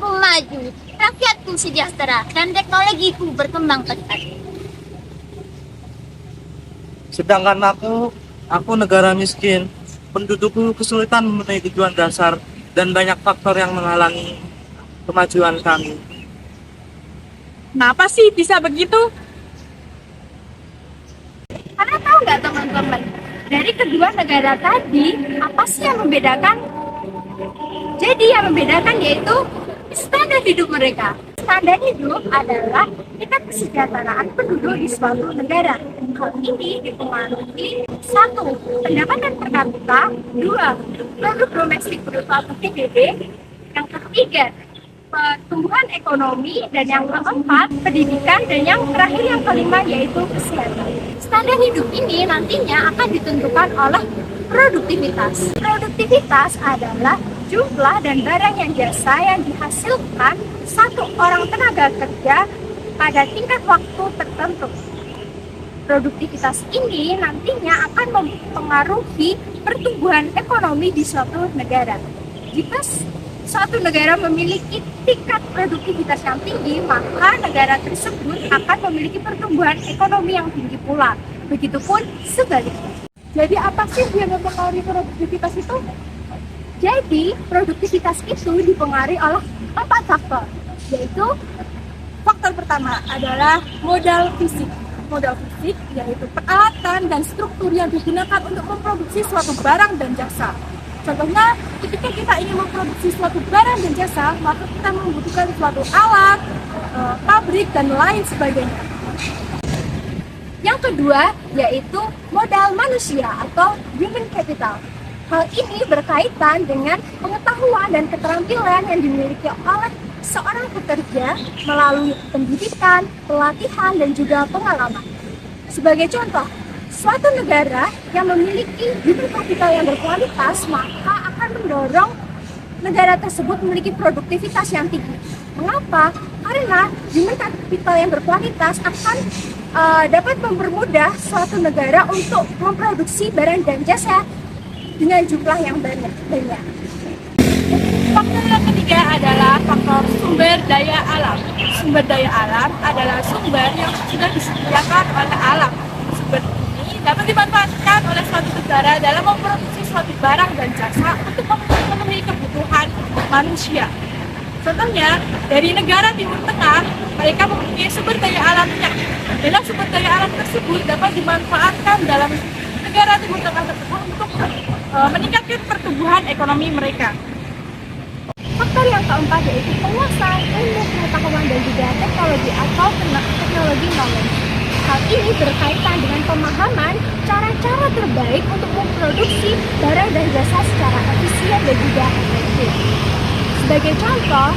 Aku maju, rakyatku sejahtera, dan teknologiku berkembang pesat. Sedangkan aku negara miskin, pendudukku kesulitan memenuhi kebutuhan dasar dan banyak faktor yang menghalangi kemajuan kami. Kenapa sih bisa begitu? Karena tahu nggak teman-teman, dari kedua negara tadi, apa sih yang membedakan? Jadi yang membedakan yaitu standar hidup mereka. Standar hidup adalah tingkat kesejahteraan penduduk di suatu negara. Hal ini dipengaruhi satu, pendapatan per kapita, dua, produk domestik bruto atau PDB, yang ketiga, pertumbuhan ekonomi, dan yang keempat, pendidikan, dan yang terakhir yang kelima yaitu kesehatan. Standar hidup ini nantinya akan ditentukan oleh produktivitas. Produktivitas adalah jumlah dan barang yang jasa yang dihasilkan satu orang tenaga kerja pada tingkat waktu tertentu. Produktivitas ini nantinya akan mempengaruhi pertumbuhan ekonomi di suatu negara. Jika suatu negara memiliki tingkat produktivitas yang tinggi, maka negara tersebut akan memiliki pertumbuhan ekonomi yang tinggi pula. Begitupun sebaliknya. Jadi apa sih yang mempengaruhi produktivitas itu? Jadi, produktivitas itu dipengaruhi oleh 4 faktor, yaitu Faktor pertama adalah modal fisik. Modal fisik yaitu peralatan dan struktur yang digunakan untuk memproduksi suatu barang dan jasa. Contohnya, ketika kita ingin memproduksi suatu barang dan jasa, maka kita membutuhkan suatu alat, pabrik, dan lain sebagainya. yang kedua, yaitu modal manusia atau human capital. Hal ini berkaitan dengan pengetahuan dan keterampilan yang dimiliki oleh seorang pekerja melalui pendidikan, pelatihan, dan juga pengalaman. Sebagai contoh, suatu negara yang memiliki human capital yang berkualitas maka akan mendorong negara tersebut memiliki produktivitas yang tinggi. Mengapa? Karena human capital yang berkualitas akan dapat mempermudah suatu negara untuk memproduksi barang dan jasa dengan jumlah yang banyak. Faktor yang ketiga adalah faktor sumber daya alam. Sumber daya alam adalah sumber yang sudah disediakan oleh alam. Sumber ini dapat dimanfaatkan oleh suatu negara dalam memproduksi suatu barang dan jasa untuk memenuhi kebutuhan manusia. Contohnya, dari negara Timur Tengah, mereka mempunyai sumber daya alamnya. Dan sumber daya alam tersebut dapat dimanfaatkan dalam negara Timur Tengah tersebut untuk meningkatkan pertumbuhan ekonomi mereka. Faktor yang keempat yaitu penguasaan ilmu pengetahuan dan juga teknologi atau teknologi knowledge. Hal ini berkaitan dengan pemahaman cara-cara terbaik untuk memproduksi barang dan jasa secara efisien dan juga efektif. Sebagai contoh,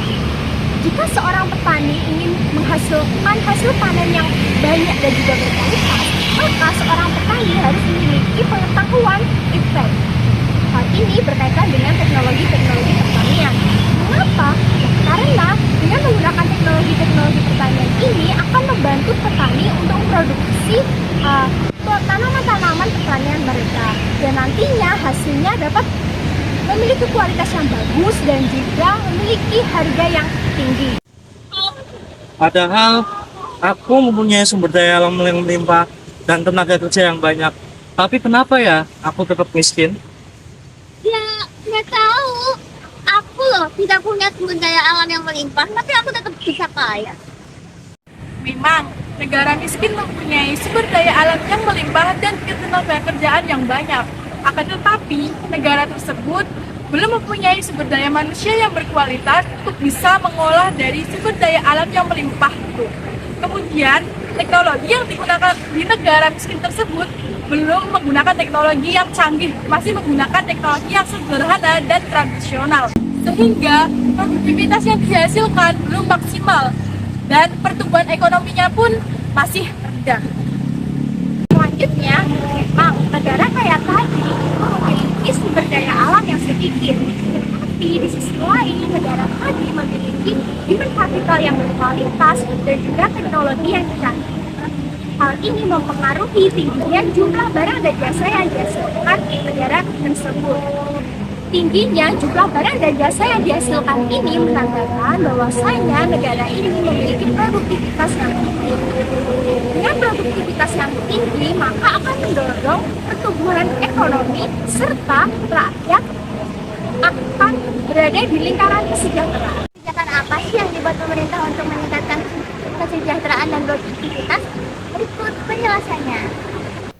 jika seorang petani ingin menghasilkan hasil panen yang banyak dan juga berkualitas, maka seorang petani harus memiliki pengetahuan iptek. Hal ini berkaitan dengan teknologi-teknologi pertanian. Mengapa? Karena dengan menggunakan teknologi-teknologi pertanian ini akan membantu petani untuk memproduksi tanaman-tanaman pertanian mereka. Dan nantinya hasilnya dapat memiliki kualitas yang bagus dan juga memiliki harga yang tinggi. Padahal aku mempunyai sumber daya alam yang melimpah dan tenaga kerja yang banyak. Tapi kenapa ya aku tetap miskin? Ya, nggak tahu. Aku loh tidak punya sumber daya alam yang melimpah, tapi aku tetap bisa kaya. Memang, negara miskin mempunyai sumber daya alam yang melimpah dan ketenaga kerjaan yang banyak. Akan tetapi, negara tersebut belum mempunyai sumber daya manusia yang berkualitas untuk bisa mengolah dari sumber daya alam yang melimpah itu. Kemudian, teknologi yang digunakan di negara miskin tersebut belum menggunakan teknologi yang canggih, masih menggunakan teknologi yang sederhana dan tradisional. Sehingga produktivitas yang dihasilkan belum maksimal dan pertumbuhan ekonominya pun masih rendah. Selanjutnya, memang negara kaya tadi memiliki sumber daya alam yang sedikit. Tapi di sisi lain, negara tadi memiliki human capital yang berkualitas dan juga teknologi yang canggih. Hal ini mempengaruhi tingginya jumlah barang dan jasa yang dihasilkan di negara tersebut. Tingginya jumlah barang dan jasa yang dihasilkan ini menandakan bahwasanya negara ini memiliki produktivitas yang tinggi. Dengan produktivitas yang tinggi, maka akan mendorong pertumbuhan ekonomi serta rakyat akan berada di lingkaran kesejahteraan. Kebijakan apa sih yang dibuat pemerintah untuk meningkatkan kesejahteraan dan produktivitas? Berikut penjelasannya.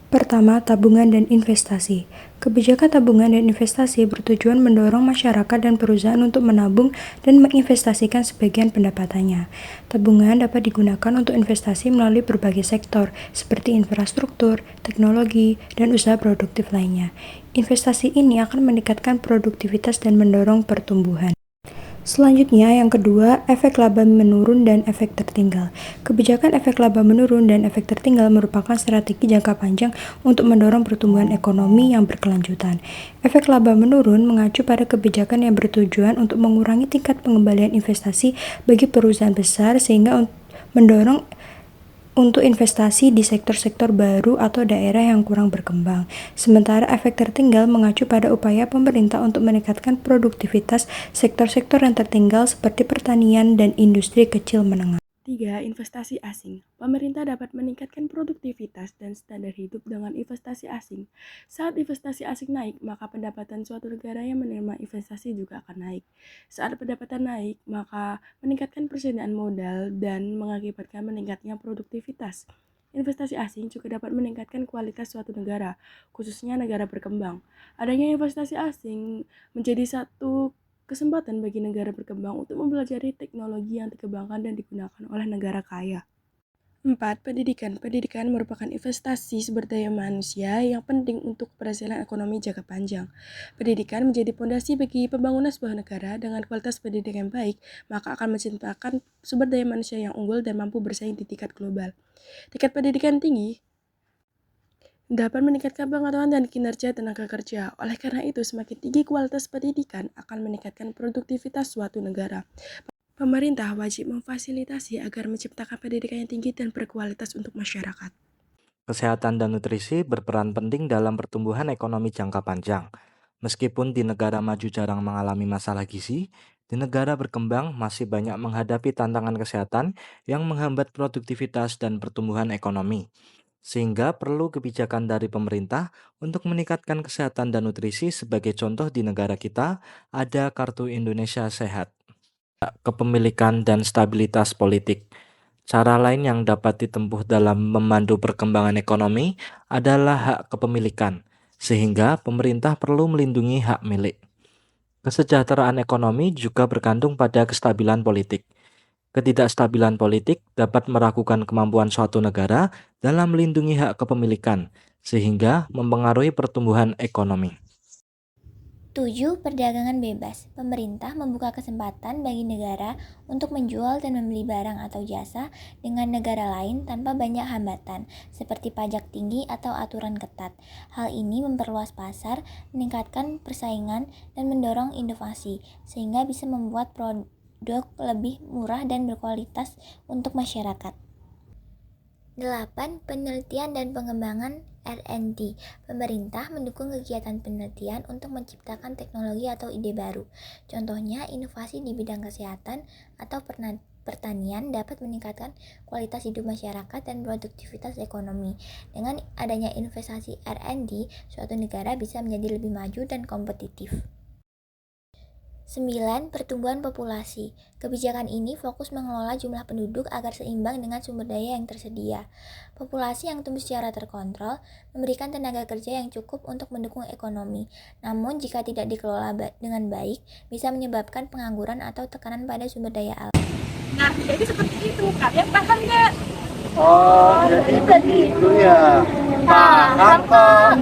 Pertama, tabungan dan investasi. Kebijakan tabungan dan investasi bertujuan mendorong masyarakat dan perusahaan untuk menabung dan menginvestasikan sebagian pendapatannya. Tabungan dapat digunakan untuk investasi melalui berbagai sektor, seperti infrastruktur, teknologi, dan usaha produktif lainnya. Investasi ini akan meningkatkan produktivitas dan mendorong pertumbuhan. Selanjutnya, yang kedua, efek laba menurun dan efek tertinggal. Kebijakan efek laba menurun dan efek tertinggal merupakan strategi jangka panjang untuk mendorong pertumbuhan ekonomi yang berkelanjutan. Efek laba menurun mengacu pada kebijakan yang bertujuan untuk mengurangi tingkat pengembalian investasi bagi perusahaan besar sehingga mendorong untuk investasi di sektor-sektor baru atau daerah yang kurang berkembang. Sementara efek tertinggal mengacu pada upaya pemerintah untuk meningkatkan produktivitas sektor-sektor yang tertinggal seperti pertanian dan industri kecil menengah. 3. Investasi asing. Pemerintah dapat meningkatkan produktivitas dan standar hidup dengan investasi asing. Saat investasi asing naik, maka pendapatan suatu negara yang menerima investasi juga akan naik. Saat pendapatan naik, maka meningkatkan persediaan modal dan mengakibatkan meningkatnya produktivitas. Investasi asing juga dapat meningkatkan kualitas suatu negara, khususnya negara berkembang. Adanya investasi asing menjadi satu kesempatan bagi negara berkembang untuk mempelajari teknologi yang dikembangkan dan digunakan oleh negara kaya. 4. Pendidikan. Pendidikan merupakan investasi sumber daya manusia yang penting untuk keberhasilan ekonomi jangka panjang. Pendidikan menjadi fondasi bagi pembangunan sebuah negara. Dengan kualitas pendidikan yang baik, maka akan menciptakan sumber daya manusia yang unggul dan mampu bersaing di tingkat global. Tingkat pendidikan tinggi dapat meningkatkan pengetahuan dan kinerja tenaga kerja. Oleh karena itu, semakin tinggi kualitas pendidikan akan meningkatkan produktivitas suatu negara. Pemerintah wajib memfasilitasi agar menciptakan pendidikan yang tinggi dan berkualitas untuk masyarakat. Kesehatan dan nutrisi berperan penting dalam pertumbuhan ekonomi jangka panjang. Meskipun di negara maju jarang mengalami masalah gizi, di negara berkembang masih banyak menghadapi tantangan kesehatan yang menghambat produktivitas dan pertumbuhan ekonomi. Sehingga perlu kebijakan dari pemerintah untuk meningkatkan kesehatan dan nutrisi. Sebagai contoh di negara kita, ada Kartu Indonesia Sehat. Kepemilikan dan stabilitas politik. Cara lain yang dapat ditempuh dalam memandu perkembangan ekonomi adalah hak kepemilikan, sehingga pemerintah perlu melindungi hak milik. Kesejahteraan ekonomi juga bergantung pada kestabilan politik. Ketidakstabilan politik dapat meragukan kemampuan suatu negara dalam melindungi hak kepemilikan, sehingga mempengaruhi pertumbuhan ekonomi. 7. Perdagangan bebas. Pemerintah membuka kesempatan bagi negara untuk menjual dan membeli barang atau jasa dengan negara lain tanpa banyak hambatan, seperti pajak tinggi atau aturan ketat. Hal ini memperluas pasar, meningkatkan persaingan, dan mendorong inovasi, sehingga bisa membuat produk lebih murah dan berkualitas untuk masyarakat. 8. Penelitian dan pengembangan R&D. Pemerintah mendukung kegiatan penelitian untuk menciptakan teknologi atau ide baru. Contohnya, inovasi di bidang kesehatan atau pertanian dapat meningkatkan kualitas hidup masyarakat dan produktivitas ekonomi. Dengan adanya investasi R&D, suatu negara bisa menjadi lebih maju dan kompetitif. 9. Pertumbuhan populasi. Kebijakan ini fokus mengelola jumlah penduduk agar seimbang dengan sumber daya yang tersedia. Populasi yang tumbuh secara terkontrol memberikan tenaga kerja yang cukup untuk mendukung ekonomi. Namun, jika tidak dikelola dengan baik, bisa menyebabkan pengangguran atau tekanan pada sumber daya alam. Nah, jadi seperti itu. Kalian paham nggak? Oh, jadi begitu ya. Paham kok.